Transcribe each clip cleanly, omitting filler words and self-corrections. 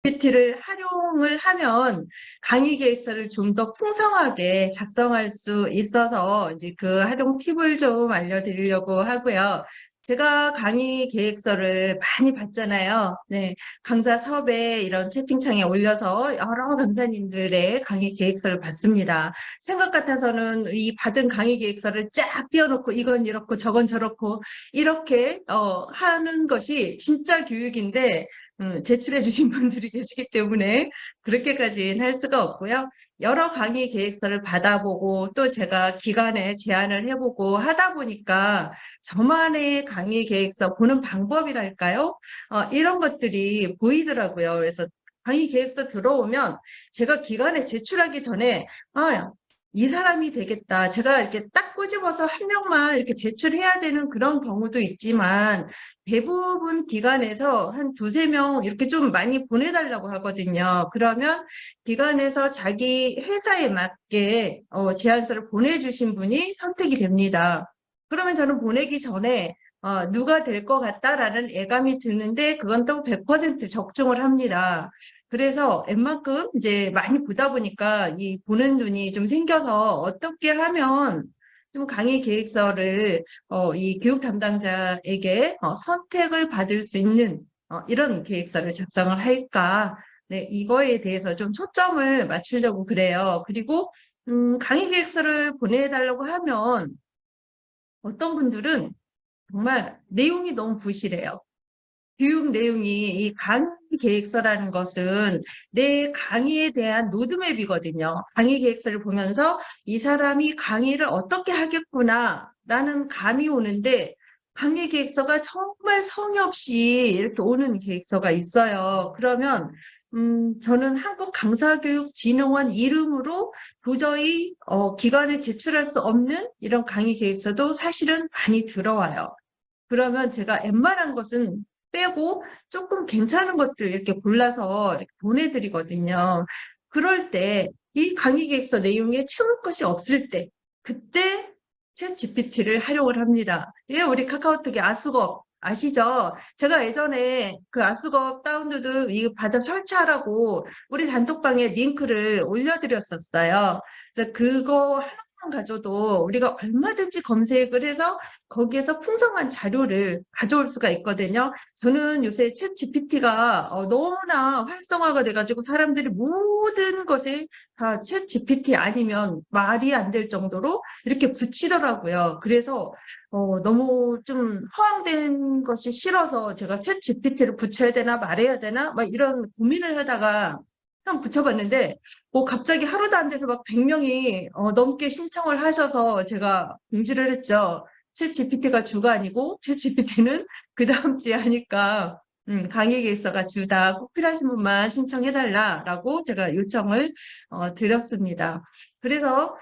PPT를 활용을 하면 강의 계획서를 좀 더 풍성하게 작성할 수 있어서 이제 그 활용 팁을 좀 알려드리려고 하고요. 제가 강의 계획서를 많이 봤잖아요. 네, 강사 섭외 이런 채팅창에 올려서 여러 강사님들의 강의 계획서를 봤습니다. 생각 같아서는 이 받은 강의 계획서를 쫙 띄워놓고 이건 이렇고 저건 저렇고 이렇게 하는 것이 진짜 교육인데 제출해 주신 분들이 계시기 때문에 그렇게까지는 할 수가 없고요. 여러 강의 계획서를 받아보고 또 제가 기간에 제안을 해보고 하다 보니까 저만의 강의 계획서 보는 방법이랄까요? 이런 것들이 보이더라고요. 그래서 강의 계획서 들어오면 제가 기간에 제출하기 전에 이 사람이 되겠다. 제가 이렇게 딱 꼬집어서 한 명만 이렇게 제출해야 되는 그런 경우도 있지만 대부분 기관에서 한 두세 명 이렇게 좀 많이 보내달라고 하거든요. 그러면 기관에서 자기 회사에 맞게 제안서를 보내주신 분이 선택이 됩니다. 그러면 저는 보내기 전에 누가 될 것 같다라는 예감이 드는데 그건 또 100% 적중을 합니다. 그래서 웬만큼 이제 많이 보다 보니까 이 보는 눈이 좀 생겨서 어떻게 하면 좀 강의 계획서를 이 교육 담당자에게 선택을 받을 수 있는 이런 계획서를 작성을 할까? 네, 이거에 대해서 좀 초점을 맞추려고 그래요. 그리고 강의 계획서를 보내달라고 하면 어떤 분들은 정말 내용이 너무 부실해요. 교육 내용이 이 강의 계획서라는 것은 내 강의에 대한 로드맵이거든요. 강의 계획서를 보면서 이 사람이 강의를 어떻게 하겠구나라는 감이 오는데 강의 계획서가 정말 성의 없이 이렇게 오는 계획서가 있어요. 그러면 저는 한국강사교육진흥원 이름으로 도저히 기관에 제출할 수 없는 이런 강의 계획서도 사실은 많이 들어와요. 그러면 제가 웬만한 것은 빼고 조금 괜찮은 것들 이렇게 골라서 이렇게 보내드리거든요. 그럴 때 이 강의 계획서 내용에 채울 것이 없을 때 그때 챗 GPT를 활용을 합니다. 예, 우리 카카오톡의 아수업 아시죠? 제가 예전에 그 아수업 다운로드 이거 받아 설치하라고 우리 단톡방에 링크를 올려드렸었어요. 그래서 그거 하나만 가져도 우리가 얼마든지 검색을 해서 거기에서 풍성한 자료를 가져올 수가 있거든요. 저는 요새 챗 GPT가 너무나 활성화가 돼가지고 사람들이 모든 것에 다 챗 GPT 아니면 말이 안 될 정도로 이렇게 붙이더라고요. 그래서 너무 좀 허황된 것이 싫어서 제가 챗 GPT를 붙여야 되나 말해야 되나 막 이런 고민을 하다가 한번 붙여봤는데 갑자기 하루도 안 돼서 막 100명이 넘게 신청을 하셔서 제가 공지를 했죠. 챗 GPT가 주가 아니고 챗 GPT는 그 다음 주에 하니까 강의 계획서가 주다. 꼭 필요하신 분만 신청해달라라고 제가 요청을 드렸습니다. 그래서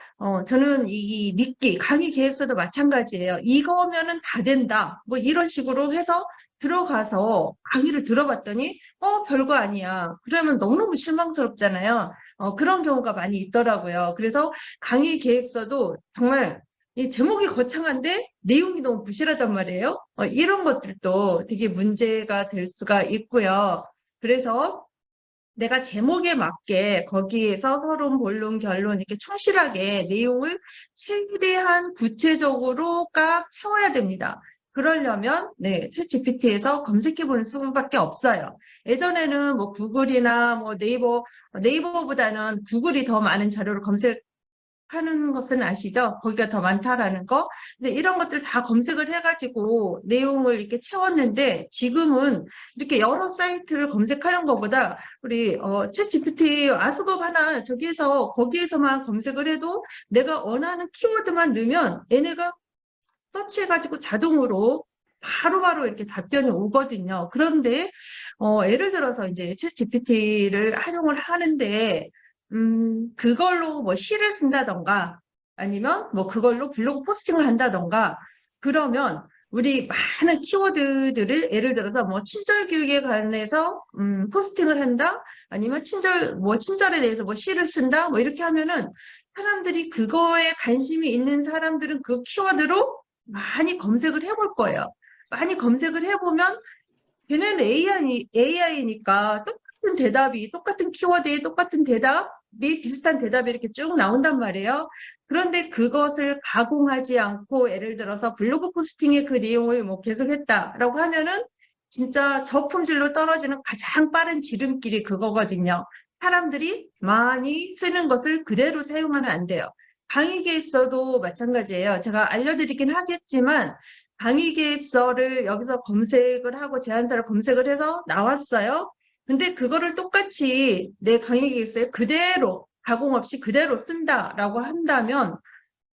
저는 이 미끼 강의 계획서도 마찬가지예요. 이거면은 다 된다. 뭐 이런 식으로 해서 들어가서 강의를 들어봤더니 별거 아니야. 그러면 너무너무 실망스럽잖아요. 그런 경우가 많이 있더라고요. 그래서 강의 계획서도 정말 이 제목이 거창한데 내용이 너무 부실하단 말이에요. 이런 것들도 되게 문제가 될 수가 있고요. 그래서 내가 제목에 맞게 거기에서 서론, 본론, 결론 이렇게 충실하게 내용을 최대한 구체적으로 꽉 채워야 됩니다. 그러려면 챗 GPT에서 검색해보는 수밖에 없어요. 예전에는 뭐 구글이나 뭐 네이버보다는 구글이 더 많은 자료를 하는 것은 아시죠? 거기가 더 많다라는 거. 근데 이런 것들 다 검색을 해가지고 내용을 이렇게 채웠는데 지금은 이렇게 여러 사이트를 검색하는 것보다 우리 챗 GPT 아수업 하나 거기에서만 검색을 해도 내가 원하는 키워드만 넣으면 얘네가 서치해가지고 자동으로 바로바로 이렇게 답변이 오거든요. 그런데 예를 들어서 이제 챗 GPT를 활용을 하는데 그걸로 뭐 시를 쓴다던가 아니면 뭐 그걸로 블로그 포스팅을 한다던가 그러면 우리 많은 키워드들을 예를 들어서 뭐 친절 교육에 관해서 포스팅을 한다 아니면 친절에 대해서 뭐 시를 쓴다 뭐 이렇게 하면은 사람들이 그거에 관심이 있는 사람들은 그 키워드로 많이 검색을 해볼 거예요. 많이 검색을 해보면 걔네는 AI니까 똑같은 대답이, 똑같은 키워드에 똑같은 대답이, 비슷한 대답이 이렇게 쭉 나온단 말이에요. 그런데 그것을 가공하지 않고 예를 들어서 블로그 포스팅에 그 내용을 뭐 계속했다라고 하면은 진짜 저품질로 떨어지는 가장 빠른 지름길이 그거거든요. 사람들이 많이 쓰는 것을 그대로 사용하면 안 돼요. 강의 계획서도 마찬가지예요. 제가 알려드리긴 하겠지만 강의 계획서를 여기서 검색을 하고 제안서를 검색을 해서 나왔어요. 근데 그거를 똑같이 내 강의 계획서에 그대로 가공 없이 그대로 쓴다라고 한다면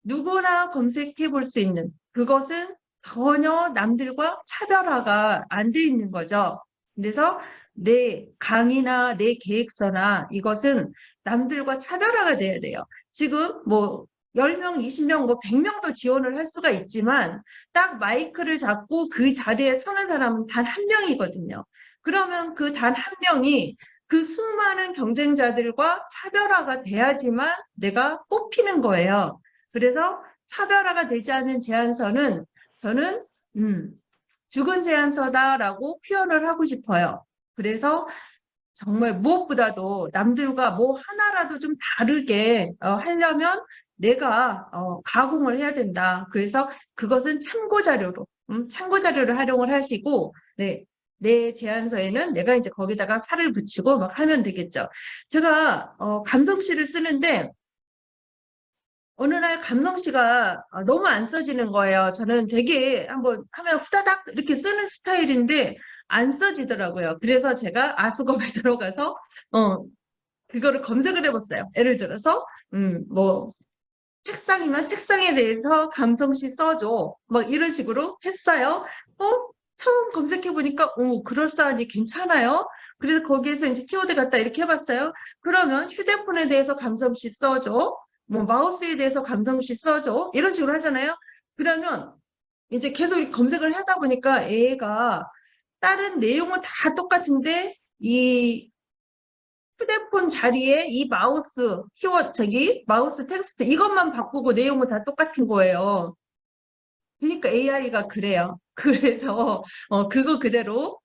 누구나 검색해 볼 수 있는 그것은 전혀 남들과 차별화가 안 돼 있는 거죠. 그래서 내 강의나 내 계획서나 이것은 남들과 차별화가 돼야 돼요. 지금 뭐 10명, 20명, 뭐 100명도 지원을 할 수가 있지만 딱 마이크를 잡고 그 자리에 서는 사람은 단 한 명이거든요. 그러면 그 단 한 명이 그 수많은 경쟁자들과 차별화가 돼야지만 내가 뽑히는 거예요. 그래서 차별화가 되지 않은 제안서는 저는 죽은 제안서다라고 표현을 하고 싶어요. 그래서 정말 무엇보다도 남들과 뭐 하나라도 좀 다르게 하려면 내가 가공을 해야 된다. 그래서 그것은 참고 자료를 활용을 하시고, 네, 내 제안서에는 내가 이제 거기다가 살을 붙이고 막 하면 되겠죠. 제가 감성시를 쓰는데 어느 날 감성시가 너무 안 써지는 거예요. 저는 되게 한번 하면 후다닥 이렇게 쓰는 스타일인데 안 써지더라고요. 그래서 제가 아수거에 들어가서 그거를 검색을 해봤어요. 예를 들어서 뭐 책상이면 책상에 대해서 감성시 써줘. 뭐 이런 식으로 했어요. 처음 검색해보니까 그럴싸하니 괜찮아요. 그래서 거기에서 이제 키워드 갖다 이렇게 해봤어요. 그러면 휴대폰에 대해서 감성시 써줘. 뭐 마우스에 대해서 감성시 써줘. 이런 식으로 하잖아요. 그러면 이제 계속 이렇게 검색을 하다 보니까 얘가 다른 내용은 다 똑같은데 이 휴대폰 자리에 이 마우스 키워드 마우스 텍스트 이것만 바꾸고 내용은 다 똑같은 거예요. 그러니까 AI가 그래요. 그래서 그거 그대로